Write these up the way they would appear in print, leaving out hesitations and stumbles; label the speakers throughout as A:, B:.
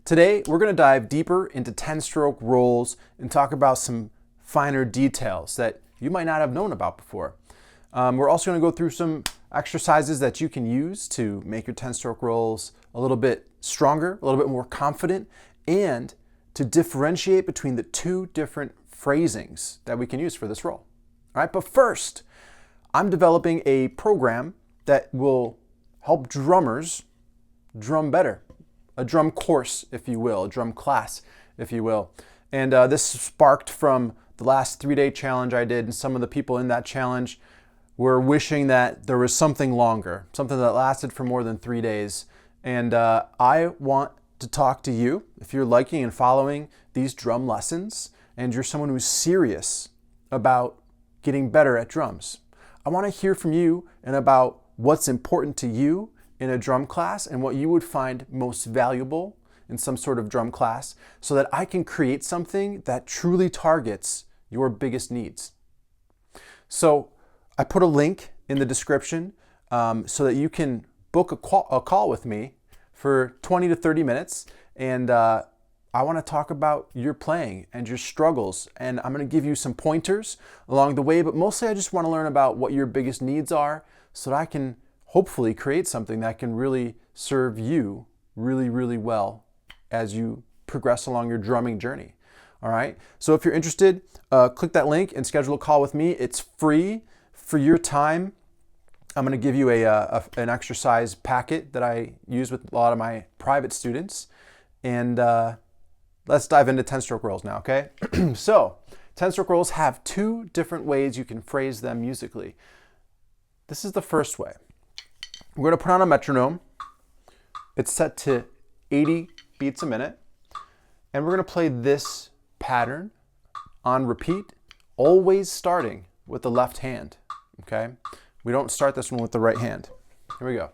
A: Today, we're going to dive deeper into 10-stroke rolls and talk about some finer details that you might not have known about before. We're also going to go through some exercises that you can use to make your 10-stroke rolls a little bit stronger, a little bit more confident, and to differentiate between the two different phrasings that we can use for this roll. All right, but first, I'm developing a program that will help drummers drum better. A drum course, if you will, a drum class, if you will. And this sparked from the last 3-day challenge I did, and some of the people in that challenge were wishing that there was something longer, something that lasted for more than 3 days. And I want to talk to you, if you're liking and following these drum lessons, and you're someone who's serious about getting better at drums. I want to hear from you and about what's important to you in a drum class and what you would find most valuable in some sort of drum class so that I can create something that truly targets your biggest needs. So I put a link in the description so that you can book a call with me for 20 to 30 minutes. And I want to talk about your playing and your struggles. And I'm going to give you some pointers along the way, but mostly I just want to learn about what your biggest needs are so that I can hopefully create something that can really serve you really, really well as you progress along your drumming journey. All right. So if you're interested, click that link and schedule a call with me. It's free for your time. I'm going to give you an exercise packet that I use with a lot of my private students. And let's dive into 10-stroke rolls now, okay? So 10-stroke rolls have two different ways you can phrase them musically. This is the first way. We're going to put on a metronome. It's set to 80 beats a minute. And we're going to play this pattern on repeat, always starting with the left hand, okay? We don't start this one with the right hand. Here we go.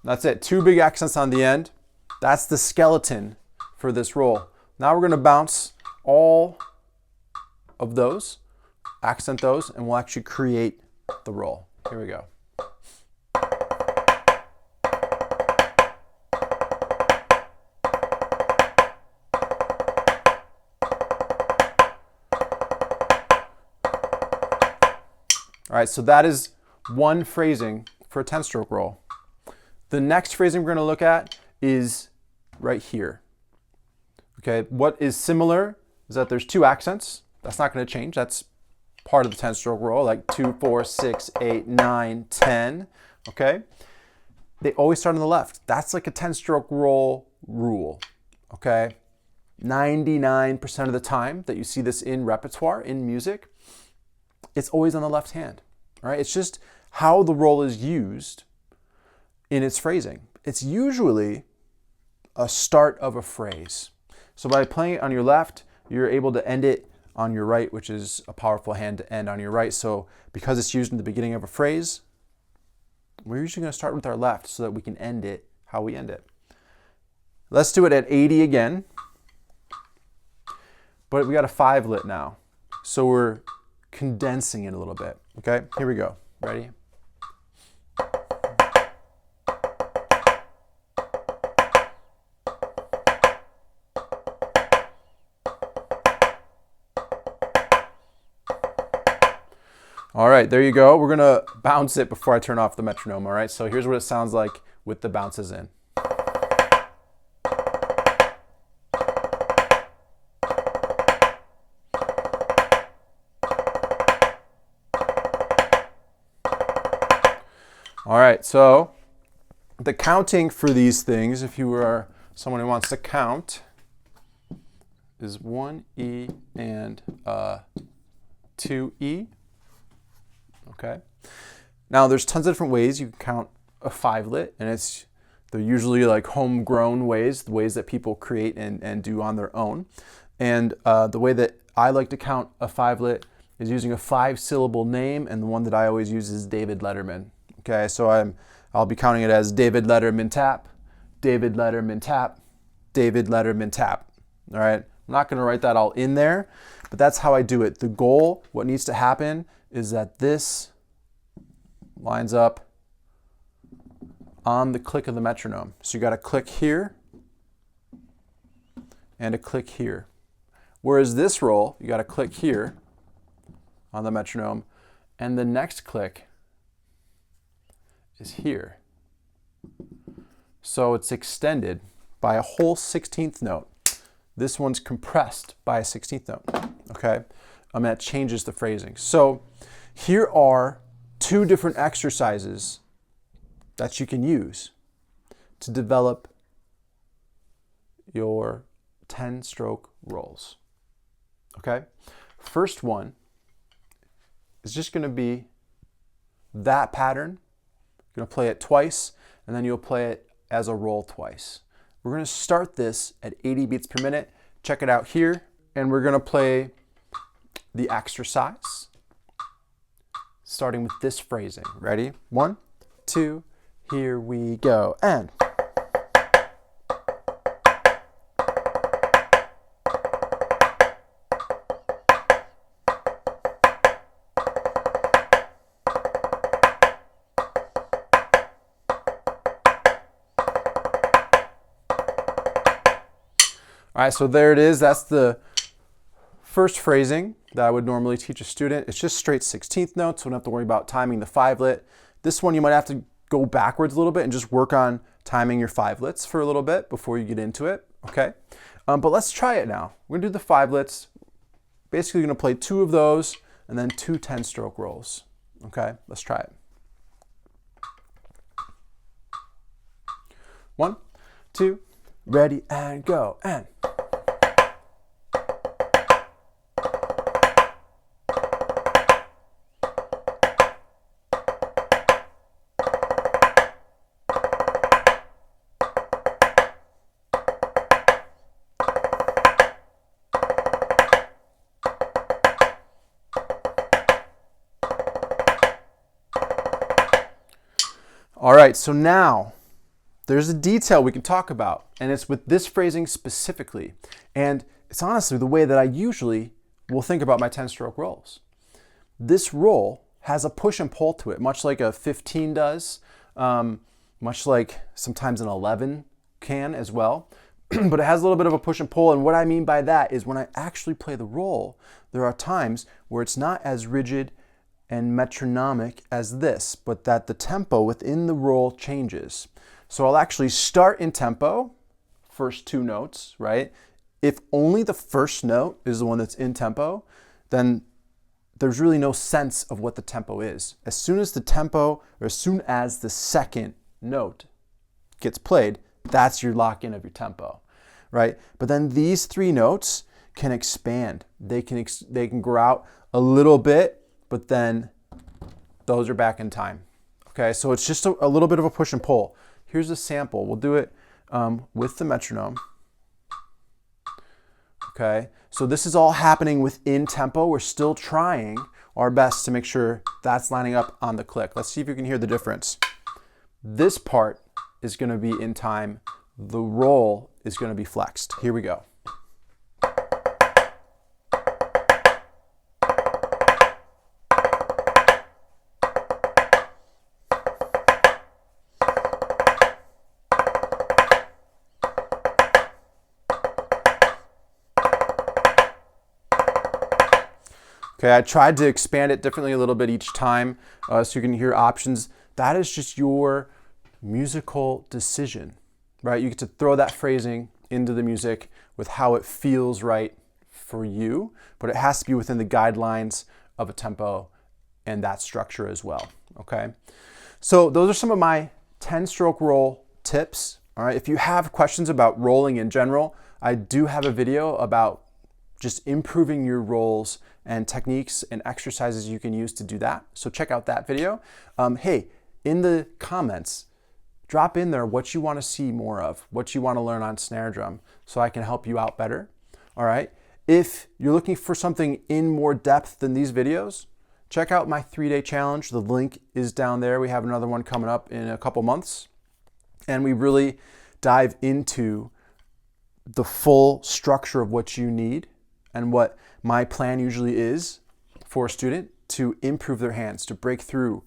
A: That's it. Two big accents on the end. That's the skeleton for this roll. Now we're going to bounce all of those, accent those, and we'll actually create the roll. Here we go. All right, so that is one phrasing for a 10-stroke roll. The next phrasing we're going to look at is right here. Okay, what is similar is that there's two accents. That's not going to change. That's part of the 10-stroke roll, like 2, 4, 6, 8, 9, 10. Okay, they always start on the left. That's like a 10-stroke roll rule. Okay, 99% of the time that you see this in repertoire, in music, it's always on the left hand. All right, it's just how the roll is used in its phrasing. It's usually a start of a phrase. So by playing it on your left, you're able to end it on your right, which is a powerful hand to end on your right. So because it's used in the beginning of a phrase, we're usually going to start with our left so that we can end it how we end it. Let's do it at 80 again. But we got a 5-lit now. So we're condensing it a little bit. Okay, here we go. Ready? All right, there you go. We're gonna bounce it before I turn off the metronome, all right? So here's what it sounds like with the bounces in. All right, so the counting for these things, if you are someone who wants to count, is 1E and 2E. Okay. Now there's tons of different ways you can count a 5-lit, and they're usually like homegrown ways, the ways that people create and do on their own. And the way that I like to count a 5-lit is using a 5-syllable name, and the one that I always use is David Letterman. Okay, so I'll be counting it as David Letterman tap, David Letterman tap, David Letterman tap. All right, I'm not going to write that all in there, but that's how I do it. The goal, what needs to happen, is that this lines up on the click of the metronome. So you got a click here and a click here. Whereas this roll, you got a click here on the metronome, and the next click is here. So it's extended by a whole 16th note. This one's compressed by a 16th note, okay? That changes the phrasing. So here are two different exercises that you can use to develop your 10-stroke rolls, okay? First one is just going to be that pattern. You're going to play it twice, and then you'll play it as a roll twice. We're going to start this at 80 beats per minute. Check it out here, and we're going to play the exercise, starting with this phrasing. Ready? 1, 2, here we go, and. All right, so there it is. That's the first phrasing that I would normally teach a student. It's just straight 16th notes, so we don't have to worry about timing the 5-lit. This one you might have to go backwards a little bit and just work on timing your 5-lits for a little bit before you get into it, okay? But let's try it now. We're gonna do the 5-lits. Basically, you're gonna play 2 of those and then 2 10-stroke rolls, okay? Let's try it. 1, 2, ready, and go, and. All right, so now there's a detail we can talk about, and it's with this phrasing specifically. And it's honestly the way that I usually will think about my 10-stroke rolls. This roll has a push and pull to it, much like a 15 does, much like sometimes an 11 can as well. But it has a little bit of a push and pull, and what I mean by that is when I actually play the roll, there are times where it's not as rigid and metronomic as this, but that the tempo within the roll changes. So I'll actually start in tempo, first 2 notes, right? If only the first note is the one that's in tempo, then there's really no sense of what the tempo is. As soon as the tempo, or as soon as the second note gets played, that's your lock-in of your tempo, right? But then these 3 notes can expand. They can grow out a little bit, but then those are back in time. Okay, so it's just a little bit of a push and pull. Here's a sample. We'll do it with the metronome. Okay, so this is all happening within tempo. We're still trying our best to make sure that's lining up on the click. Let's see if you can hear the difference. This part is going to be in time. The roll is going to be flexed. Here we go. Okay, I tried to expand it differently a little bit each time so you can hear options. That is just your musical decision, right? You get to throw that phrasing into the music with how it feels right for you, but it has to be within the guidelines of a tempo and that structure as well, okay? So those are some of my 10-stroke roll tips, all right? If you have questions about rolling in general, I do have a video about just improving your rolls and techniques and exercises you can use to do that. So check out that video. Hey, in the comments, drop in there what you want to see more of, what you want to learn on snare drum, so I can help you out better. All right. If you're looking for something in more depth than these videos, check out my 3-day challenge. The link is down there. We have another one coming up in a couple months, and we really dive into the full structure of what you need and what my plan usually is for a student to improve their hands, to break through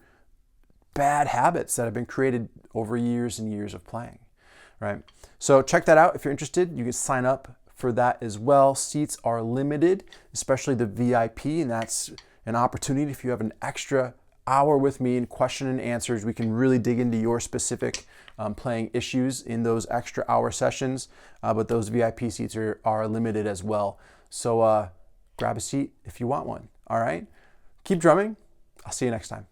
A: bad habits that have been created over years and years of playing, right? So check that out if you're interested. You can sign up for that as well. Seats are limited, especially the VIP, and that's an opportunity. If you have an extra hour with me in question and answers, we can really dig into your specific playing issues in those extra hour sessions, but those VIP seats are limited as well. So grab a seat if you want one. All right, keep drumming. I'll see you next time.